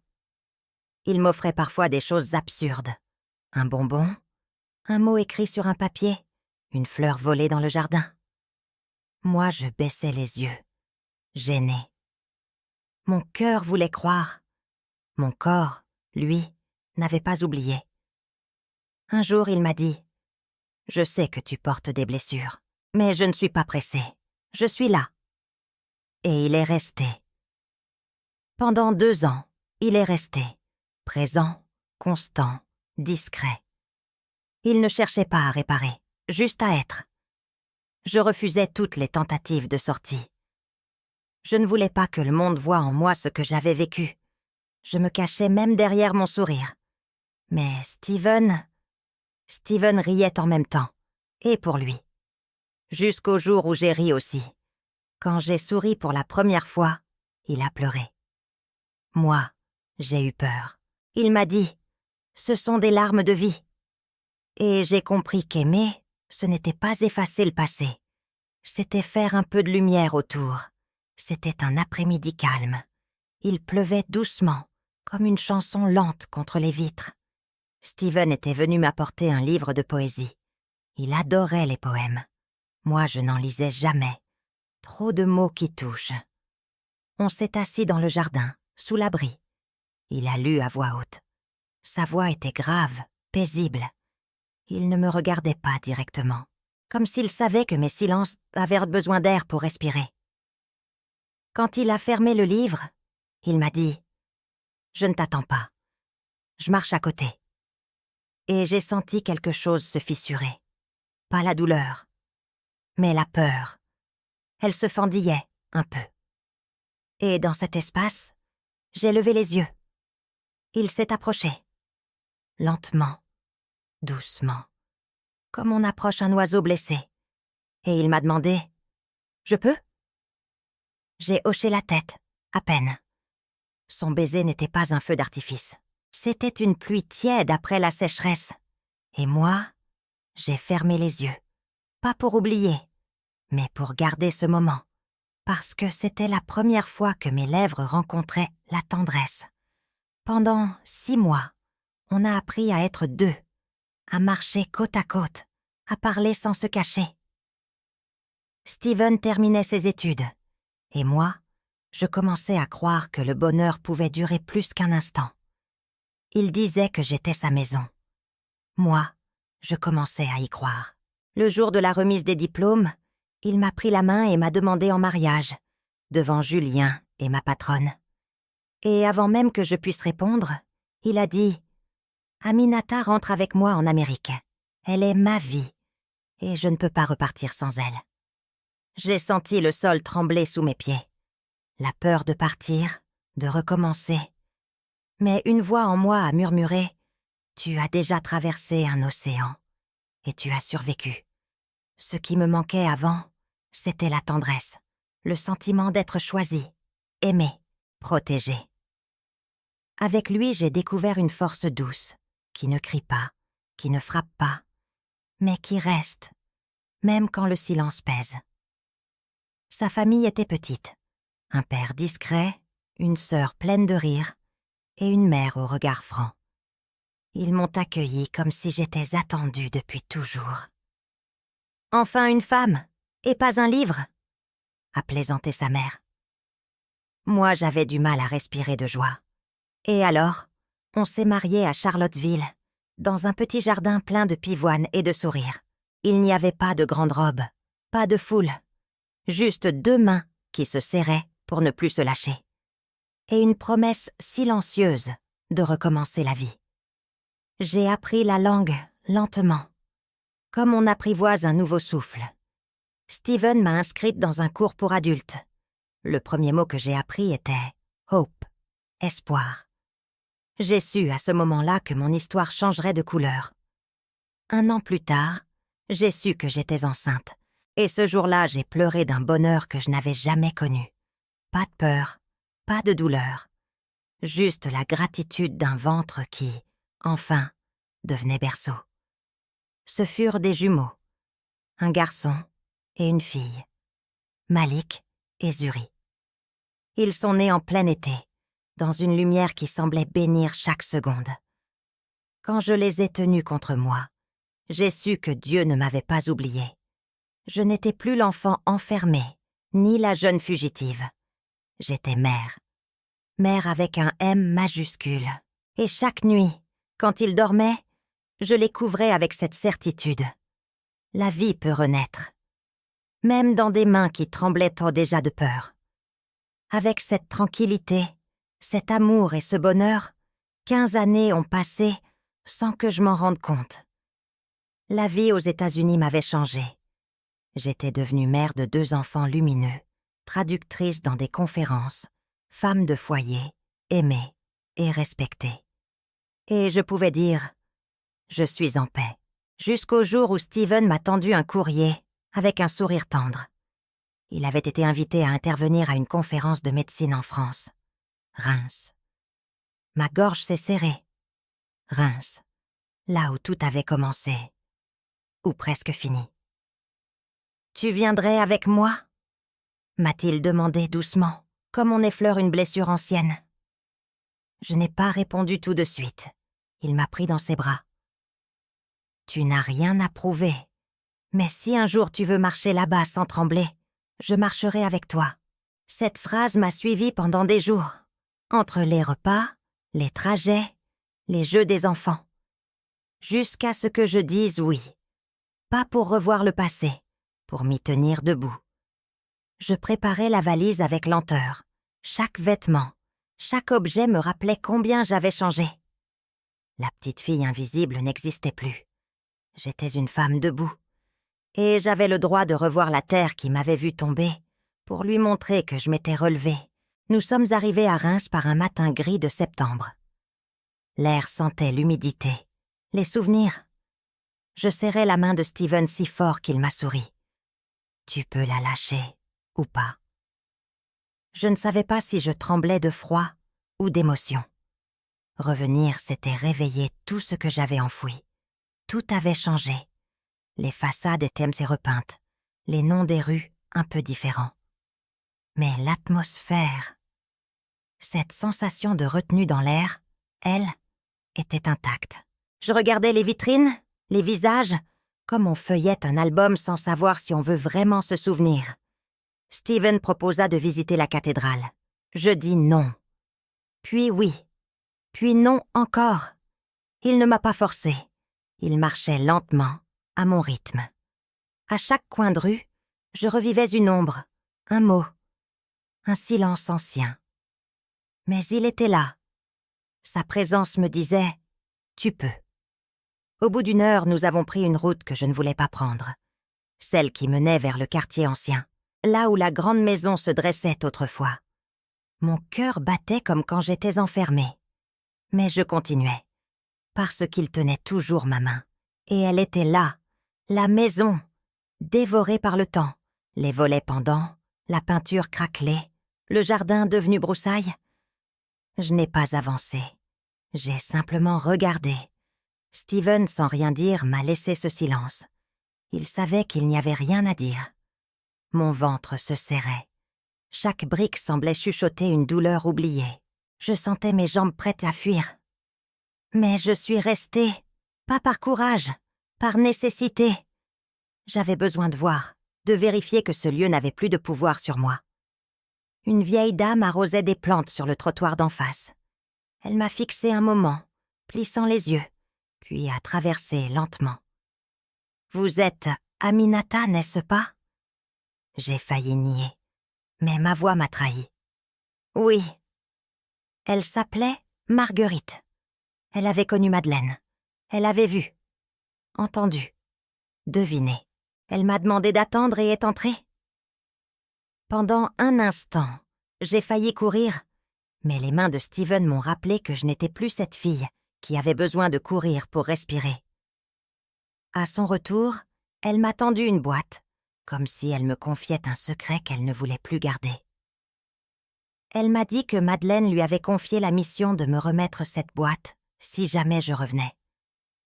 Il m'offrait parfois des choses absurdes. Un bonbon, un mot écrit sur un papier, une fleur volée dans le jardin. Moi, je baissais les yeux, gênée. Mon cœur voulait croire. Mon corps, lui, n'avait pas oublié. Un jour, il m'a dit « Je sais que tu portes des blessures, mais je ne suis pas pressée. Je suis là. » Et il est resté. Pendant 2 ans, il est resté, présent, constant, discret. Il ne cherchait pas à réparer, juste à être. Je refusais toutes les tentatives de sortie. Je ne voulais pas que le monde voie en moi ce que j'avais vécu. Je me cachais même derrière mon sourire. Mais Steven riait en même temps, et pour lui. Jusqu'au jour où j'ai ri aussi. Quand j'ai souri pour la première fois, il a pleuré. Moi, j'ai eu peur. Il m'a dit « Ce sont des larmes de vie ». Et j'ai compris qu'aimer, ce n'était pas effacer le passé. C'était faire un peu de lumière autour. C'était un après-midi calme. Il pleuvait doucement, comme une chanson lente contre les vitres. Steven était venu m'apporter un livre de poésie. Il adorait les poèmes. Moi, je n'en lisais jamais. Trop de mots qui touchent. On s'est assis dans le jardin, sous l'abri. Il a lu à voix haute. Sa voix était grave, paisible. Il ne me regardait pas directement, comme s'il savait que mes silences avaient besoin d'air pour respirer. Quand il a fermé le livre, il m'a dit « Je ne t'attends pas. Je marche à côté. » Et j'ai senti quelque chose se fissurer. Pas la douleur, mais la peur. Elle se fendillait un peu. Et dans cet espace, j'ai levé les yeux. Il s'est approché. Lentement, doucement, comme on approche un oiseau blessé. Et il m'a demandé « Je peux ?» J'ai hoché la tête, à peine. Son baiser n'était pas un feu d'artifice. C'était une pluie tiède après la sécheresse. Et moi, j'ai fermé les yeux. Pas pour oublier, mais pour garder ce moment. Parce que c'était la première fois que mes lèvres rencontraient la tendresse. Pendant 6 mois, on a appris à être deux, à marcher côte à côte, à parler sans se cacher. Steven terminait ses études, et moi, je commençais à croire que le bonheur pouvait durer plus qu'un instant. Il disait que j'étais sa maison. Moi, je commençais à y croire. Le jour de la remise des diplômes, il m'a pris la main et m'a demandé en mariage, devant Julien et ma patronne. Et avant même que je puisse répondre, il a dit « Aminata rentre avec moi en Amérique. Elle est ma vie, et je ne peux pas repartir sans elle. » J'ai senti le sol trembler sous mes pieds. La peur de partir, de recommencer. Mais une voix en moi a murmuré « Tu as déjà traversé un océan, et tu as survécu. » Ce qui me manquait avant, c'était la tendresse, le sentiment d'être choisi, aimé, protégé. Avec lui, j'ai découvert une force douce, qui ne crie pas, qui ne frappe pas, mais qui reste, même quand le silence pèse. Sa famille était petite. Un père discret, une sœur pleine de rire et une mère au regard franc. Ils m'ont accueillie comme si j'étais attendue depuis toujours. « Enfin une femme, et pas un livre !» a plaisanté sa mère. Moi, j'avais du mal à respirer de joie. Et alors, on s'est mariés à Charlottesville, dans un petit jardin plein de pivoines et de sourires. Il n'y avait pas de grande robe, pas de foule, juste 2 mains qui se serraient pour ne plus se lâcher. et une promesse silencieuse de recommencer la vie. J'ai appris la langue lentement, comme on apprivoise un nouveau souffle. Steven m'a inscrite dans un cours pour adultes. Le premier mot que j'ai appris était « hope », espoir. J'ai su à ce moment-là que mon histoire changerait de couleur. 1 an plus tard, j'ai su que j'étais enceinte, et ce jour-là, j'ai pleuré d'un bonheur que je n'avais jamais connu. Pas de peur, pas de douleur, juste la gratitude d'un ventre qui, enfin, devenait berceau. Ce furent des jumeaux, un garçon et une fille, Malik et Zuri. Ils sont nés en plein été, dans une lumière qui semblait bénir chaque seconde. Quand je les ai tenus contre moi, j'ai su que Dieu ne m'avait pas oublié. Je n'étais plus l'enfant enfermé, ni la jeune fugitive. J'étais mère. Mère avec un M majuscule. Et chaque nuit, quand ils dormaient, je les couvrais avec cette certitude. La vie peut renaître. Même dans des mains qui tremblaient tant déjà de peur. Avec cette tranquillité, cet amour et ce bonheur, 15 années ont passé sans que je m'en rende compte. La vie aux États-Unis m'avait changé. J'étais devenue mère de 2 enfants lumineux, traductrice dans des conférences, femme de foyer, aimée et respectée. Et je pouvais dire « Je suis en paix », jusqu'au jour où Steven m'a tendu un courrier avec un sourire tendre. Il avait été invité à intervenir à une conférence de médecine en France. Reims. Ma gorge s'est serrée. Reims, là où tout avait commencé. Ou presque fini. « Tu viendrais avec moi ?» m'a-t-il demandé doucement, comme on effleure une blessure ancienne. Je n'ai pas répondu tout de suite. Il m'a pris dans ses bras. « Tu n'as rien à prouver, mais si un jour tu veux marcher là-bas sans trembler, je marcherai avec toi. » Cette phrase m'a suivie pendant des jours, entre les repas, les trajets, les jeux des enfants, jusqu'à ce que je dise oui. Pas pour revoir le passé, pour m'y tenir debout. Je préparais la valise avec lenteur. Chaque vêtement, chaque objet me rappelait combien j'avais changé. La petite fille invisible n'existait plus. J'étais une femme debout. Et j'avais le droit de revoir la terre qui m'avait vue tomber, pour lui montrer que je m'étais relevée. Nous sommes arrivés à Reims par un matin gris de septembre. L'air sentait l'humidité, les souvenirs. Je serrai la main de Steven si fort qu'il m'a souri. « Tu peux la lâcher, ou pas. » Je ne savais pas si je tremblais de froid ou d'émotion. Revenir, c'était réveiller tout ce que j'avais enfoui. Tout avait changé. Les façades étaient repeintes, les noms des rues un peu différents. Mais l'atmosphère, cette sensation de retenue dans l'air, elle, était intacte. Je regardais les vitrines, les visages, comme on feuillette un album sans savoir si on veut vraiment se souvenir. Steven proposa de visiter la cathédrale. Je dis non. Puis oui. Puis non encore. Il ne m'a pas forcé. Il marchait lentement, à mon rythme. À chaque coin de rue, je revivais une ombre, un mot, un silence ancien. Mais il était là. Sa présence me disait « Tu peux ». Au bout d'1 heure, nous avons pris une route que je ne voulais pas prendre. Celle qui menait vers le quartier ancien, là où la grande maison se dressait autrefois. Mon cœur battait comme quand j'étais enfermée. Mais je continuais, parce qu'il tenait toujours ma main. Et elle était là, la maison, dévorée par le temps, les volets pendants, la peinture craquelée, le jardin devenu broussailles. Je n'ai pas avancé. J'ai simplement regardé. Steven, sans rien dire, m'a laissé ce silence. Il savait qu'il n'y avait rien à dire. Mon ventre se serrait. Chaque brique semblait chuchoter une douleur oubliée. Je sentais mes jambes prêtes à fuir. Mais je suis restée, pas par courage, par nécessité. J'avais besoin de voir, de vérifier que ce lieu n'avait plus de pouvoir sur moi. Une vieille dame arrosait des plantes sur le trottoir d'en face. Elle m'a fixé un moment, plissant les yeux, puis a traversé lentement. « Vous êtes Aminata, n'est-ce pas ?» J'ai failli nier, mais ma voix m'a trahi. « Oui. » Elle s'appelait Marguerite. Elle avait connu Madeleine. Elle avait vu, entendu, deviné. Elle m'a demandé d'attendre et est entrée. Pendant un instant, j'ai failli courir, mais les mains de Steven m'ont rappelé que je n'étais plus cette fille qui avait besoin de courir pour respirer. À son retour, elle m'a tendu une boîte, comme si elle me confiait un secret qu'elle ne voulait plus garder. Elle m'a dit que Madeleine lui avait confié la mission de me remettre cette boîte si jamais je revenais.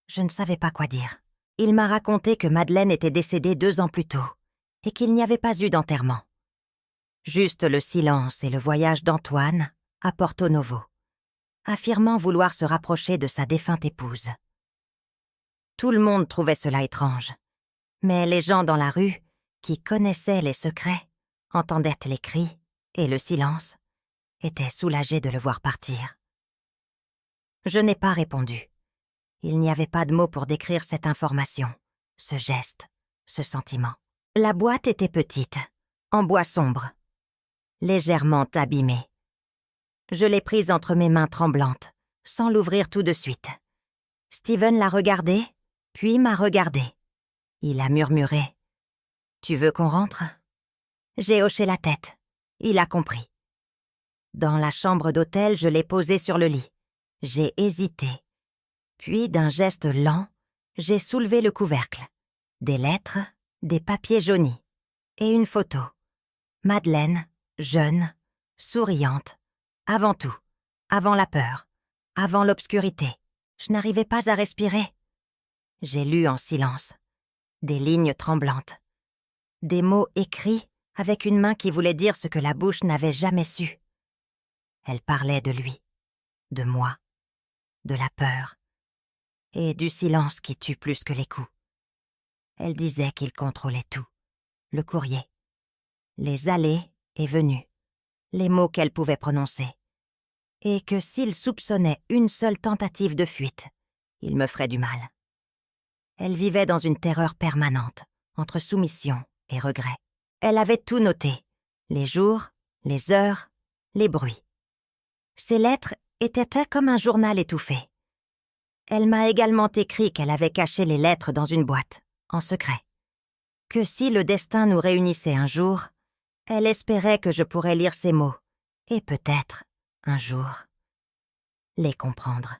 Je ne savais pas quoi dire. Il m'a raconté que Madeleine était décédée 2 ans plus tôt et qu'il n'y avait pas eu d'enterrement. Juste le silence et le voyage d'Antoine à Porto Novo, affirmant vouloir se rapprocher de sa défunte épouse. Tout le monde trouvait cela étrange, mais les gens dans la rue, qui connaissaient les secrets, entendaient les cris et le silence, étaient soulagés de le voir partir. Je n'ai pas répondu. Il n'y avait pas de mots pour décrire cette information, ce geste, ce sentiment. La boîte était petite, en bois sombre, légèrement abîmée. Je l'ai prise entre mes mains tremblantes, sans l'ouvrir tout de suite. Steven l'a regardée, puis m'a regardée. Il a murmuré « Tu veux qu'on rentre ?» J'ai hoché la tête. Il a compris. Dans la chambre d'hôtel, je l'ai posée sur le lit. J'ai hésité. Puis, d'un geste lent, j'ai soulevé le couvercle. Des lettres, des papiers jaunis et une photo. Madeleine, jeune, souriante, avant tout, avant la peur, avant l'obscurité. Je n'arrivais pas à respirer. J'ai lu en silence, des lignes tremblantes, des mots écrits avec une main qui voulait dire ce que la bouche n'avait jamais su. Elle parlait de lui, de moi, de la peur et du silence qui tue plus que les coups. Elle disait qu'il contrôlait tout, le courrier, les allées et venues, les mots qu'elle pouvait prononcer, et que s'il soupçonnait une seule tentative de fuite, il me ferait du mal. Elle vivait dans une terreur permanente, entre soumission et regret. Elle avait tout noté, les jours, les heures, les bruits. Ses lettres étaient comme un journal étouffé. Elle m'a également écrit qu'elle avait caché les lettres dans une boîte, en secret. Que si le destin nous réunissait un jour, elle espérait que je pourrais lire ces mots, et peut-être, un jour, les comprendre.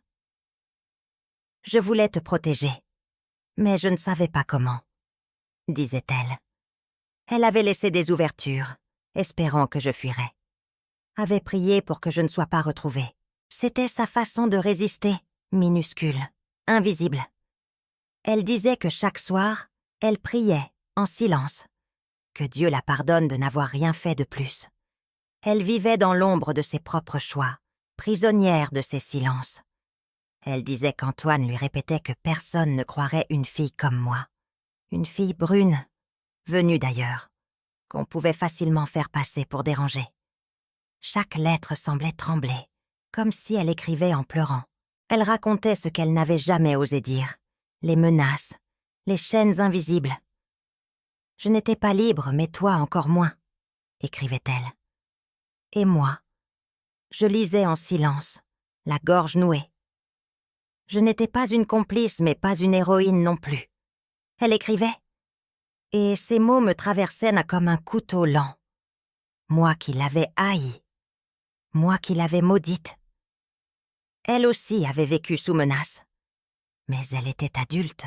Je voulais te protéger, mais je ne savais pas comment, disait-elle. Elle avait laissé des ouvertures, espérant que je fuirais. Avait prié pour que je ne sois pas retrouvée. C'était sa façon de résister, minuscule, invisible. Elle disait que chaque soir, elle priait, en silence, que Dieu la pardonne de n'avoir rien fait de plus. Elle vivait dans l'ombre de ses propres choix, prisonnière de ses silences. Elle disait qu'Antoine lui répétait que personne ne croirait une fille comme moi. Une fille brune, venue d'ailleurs, qu'on pouvait facilement faire passer pour déranger. Chaque lettre semblait trembler, comme si elle écrivait en pleurant. Elle racontait ce qu'elle n'avait jamais osé dire, les menaces, les chaînes invisibles. « Je n'étais pas libre, mais toi encore moins », écrivait-elle. Et moi, je lisais en silence, la gorge nouée. Je n'étais pas une complice, mais pas une héroïne non plus. Elle écrivait, et ces mots me traversaient comme un couteau lent. Moi qui l'avais haïe, moi qui l'avais maudite. Elle aussi avait vécu sous menace, mais elle était adulte.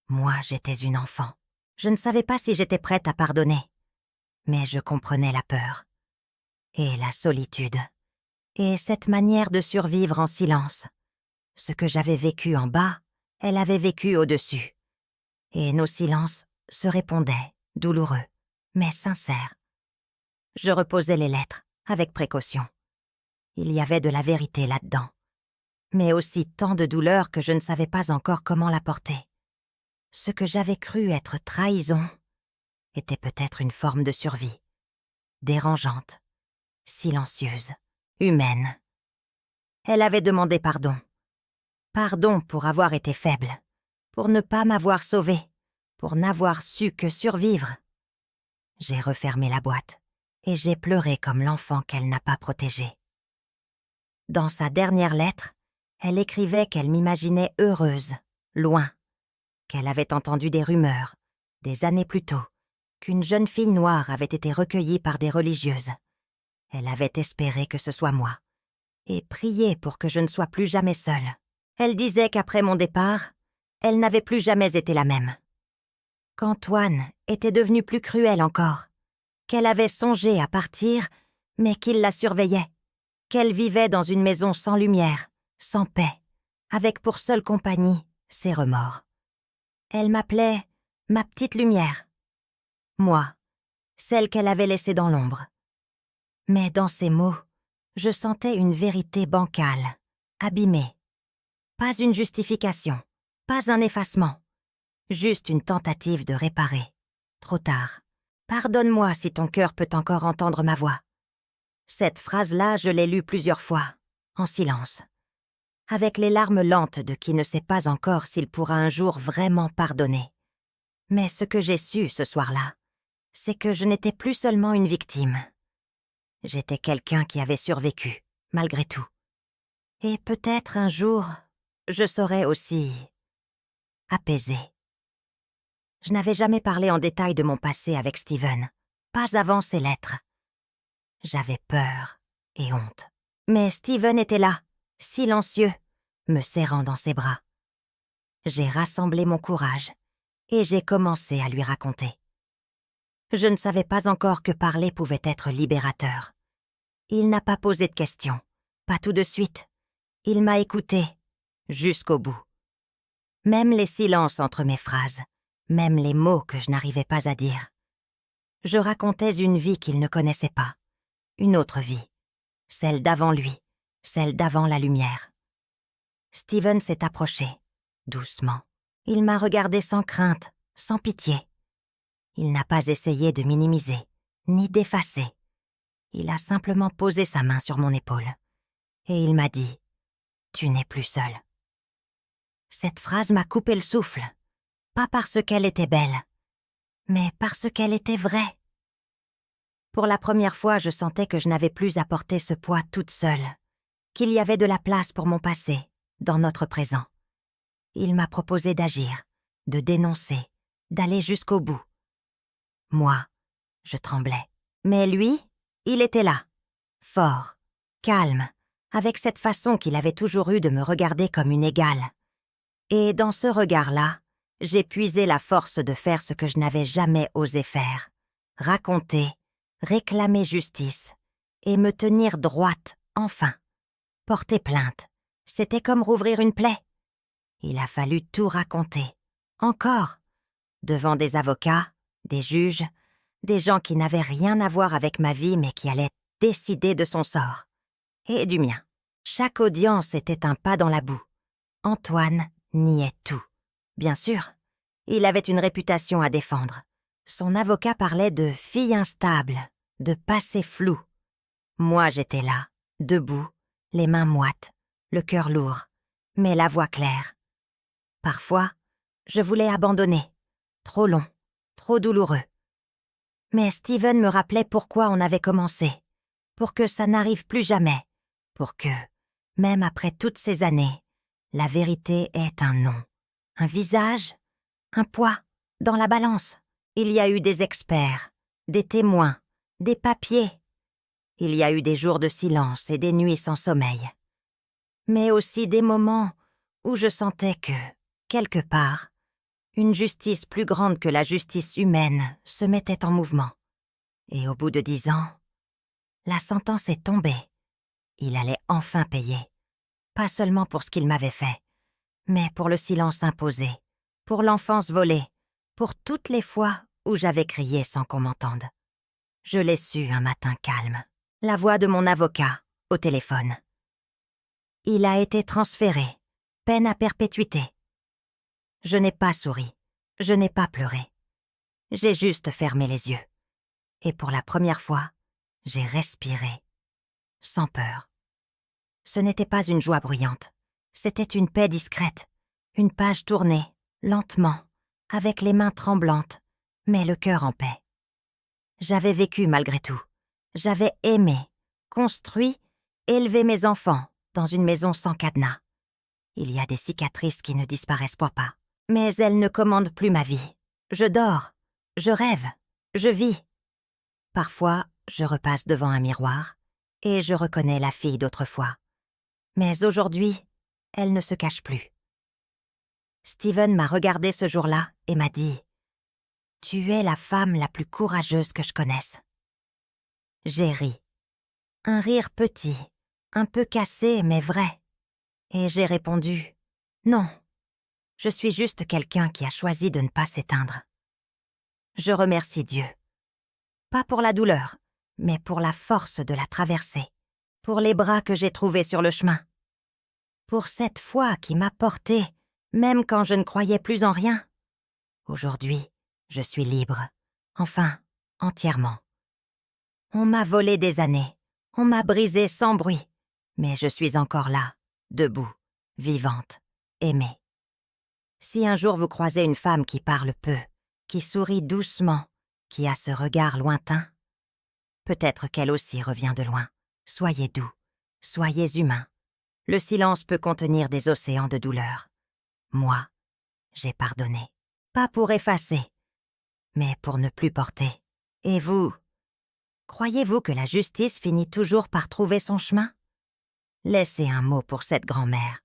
Moi, j'étais une enfant. Je ne savais pas si j'étais prête à pardonner, mais je comprenais la peur, et la solitude, et cette manière de survivre en silence. Ce que j'avais vécu en bas, elle avait vécu au-dessus, et nos silences se répondaient, douloureux, mais sincères. Je reposais les lettres, avec précaution. Il y avait de la vérité là-dedans, mais aussi tant de douleur que je ne savais pas encore comment la porter. Ce que j'avais cru être trahison était peut-être une forme de survie, dérangeante, silencieuse, humaine. Elle avait demandé pardon. Pardon pour avoir été faible, pour ne pas m'avoir sauvée, pour n'avoir su que survivre. J'ai refermé la boîte et j'ai pleuré comme l'enfant qu'elle n'a pas protégé. Dans sa dernière lettre, elle écrivait qu'elle m'imaginait heureuse, loin, qu'elle avait entendu des rumeurs, des années plus tôt, qu'une jeune fille noire avait été recueillie par des religieuses. Elle avait espéré que ce soit moi, et prié pour que je ne sois plus jamais seule. Elle disait qu'après mon départ, elle n'avait plus jamais été la même. Qu'Antoine était devenu plus cruel encore, qu'elle avait songé à partir, mais qu'il la surveillait, qu'elle vivait dans une maison sans lumière, sans paix, avec pour seule compagnie ses remords. Elle m'appelait « ma petite lumière ». Moi, celle qu'elle avait laissée dans l'ombre. Mais dans ces mots, je sentais une vérité bancale, abîmée. Pas une justification, pas un effacement, juste une tentative de réparer. Trop tard. Pardonne-moi si ton cœur peut encore entendre ma voix. Cette phrase-là, je l'ai lue plusieurs fois, en silence, avec les larmes lentes de qui ne sait pas encore s'il pourra un jour vraiment pardonner. Mais ce que j'ai su ce soir-là, c'est que je n'étais plus seulement une victime. J'étais quelqu'un qui avait survécu, malgré tout. Et peut-être un jour, je serais aussi apaisée. Je n'avais jamais parlé en détail de mon passé avec Steven, pas avant ces lettres. J'avais peur et honte. Mais Steven était là, silencieux, me serrant dans ses bras. J'ai rassemblé mon courage et j'ai commencé à lui raconter. Je ne savais pas encore que parler pouvait être libérateur. Il n'a pas posé de questions, pas tout de suite. Il m'a écouté, jusqu'au bout. Même les silences entre mes phrases, même les mots que je n'arrivais pas à dire. Je racontais une vie qu'il ne connaissait pas, une autre vie, celle d'avant lui, celle d'avant la lumière. Steven s'est approché, doucement. Il m'a regardé sans crainte, sans pitié. Il n'a pas essayé de minimiser, ni d'effacer. Il a simplement posé sa main sur mon épaule. Et il m'a dit « Tu n'es plus seule ». Cette phrase m'a coupé le souffle, pas parce qu'elle était belle, mais parce qu'elle était vraie. Pour la première fois, je sentais que je n'avais plus à porter ce poids toute seule, qu'il y avait de la place pour mon passé, dans notre présent. Il m'a proposé d'agir, de dénoncer, d'aller jusqu'au bout. Moi, je tremblais. Mais lui, il était là, fort, calme, avec cette façon qu'il avait toujours eue de me regarder comme une égale. Et dans ce regard-là, j'ai puisé la force de faire ce que je n'avais jamais osé faire. Raconter, réclamer justice, et me tenir droite, enfin. Porter plainte, c'était comme rouvrir une plaie. Il a fallu tout raconter, encore, devant des avocats, des juges, des gens qui n'avaient rien à voir avec ma vie mais qui allaient décider de son sort. Et du mien. Chaque audience était un pas dans la boue. Antoine niait tout. Bien sûr, il avait une réputation à défendre. Son avocat parlait de fille instable, de passé flou. Moi, j'étais là, debout, les mains moites, le cœur lourd, mais la voix claire. Parfois, je voulais abandonner. Trop long, trop douloureux. Mais Steven me rappelait pourquoi on avait commencé, pour que ça n'arrive plus jamais, pour que, même après toutes ces années, la vérité ait un nom, un visage, un poids, dans la balance. Il y a eu des experts, des témoins, des papiers. Il y a eu des jours de silence et des nuits sans sommeil. Mais aussi des moments où je sentais que, quelque part, une justice plus grande que la justice humaine se mettait en mouvement. Et au bout de 10 ans, la sentence est tombée. Il allait enfin payer. Pas seulement pour ce qu'il m'avait fait, mais pour le silence imposé, pour l'enfance volée, pour toutes les fois où j'avais crié sans qu'on m'entende. Je l'ai su un matin calme. La voix de mon avocat, au téléphone. Il a été transféré, peine à perpétuité. Je n'ai pas souri, je n'ai pas pleuré. J'ai juste fermé les yeux. Et pour la première fois, j'ai respiré, sans peur. Ce n'était pas une joie bruyante, c'était une paix discrète, une page tournée, lentement, avec les mains tremblantes, mais le cœur en paix. J'avais vécu malgré tout, j'avais aimé, construit, élevé mes enfants, dans une maison sans cadenas. Il y a des cicatrices qui ne disparaissent pas. Mais elles ne commandent plus ma vie. Je dors, je rêve, je vis. Parfois, je repasse devant un miroir et je reconnais la fille d'autrefois. Mais aujourd'hui, elle ne se cache plus. Steven m'a regardé ce jour-là et m'a dit « Tu es la femme la plus courageuse que je connaisse. » J'ai ri. Un rire petit, un peu cassé mais vrai. Et j'ai répondu « Non, je suis juste quelqu'un qui a choisi de ne pas s'éteindre. » Je remercie Dieu. Pas pour la douleur, mais pour la force de la traverser, pour les bras que j'ai trouvés sur le chemin, pour cette foi qui m'a portée, même quand je ne croyais plus en rien. Aujourd'hui, je suis libre, enfin, entièrement. On m'a volé des années, on m'a brisé sans bruit, mais je suis encore là, debout, vivante, aimée. Si un jour vous croisez une femme qui parle peu, qui sourit doucement, qui a ce regard lointain, peut-être qu'elle aussi revient de loin. Soyez doux, soyez humains. Le silence peut contenir des océans de douleur. Moi, j'ai pardonné. Pas pour effacer, mais pour ne plus porter. Et vous, croyez-vous que la justice finit toujours par trouver son chemin? Laissez un mot pour cette grand-mère.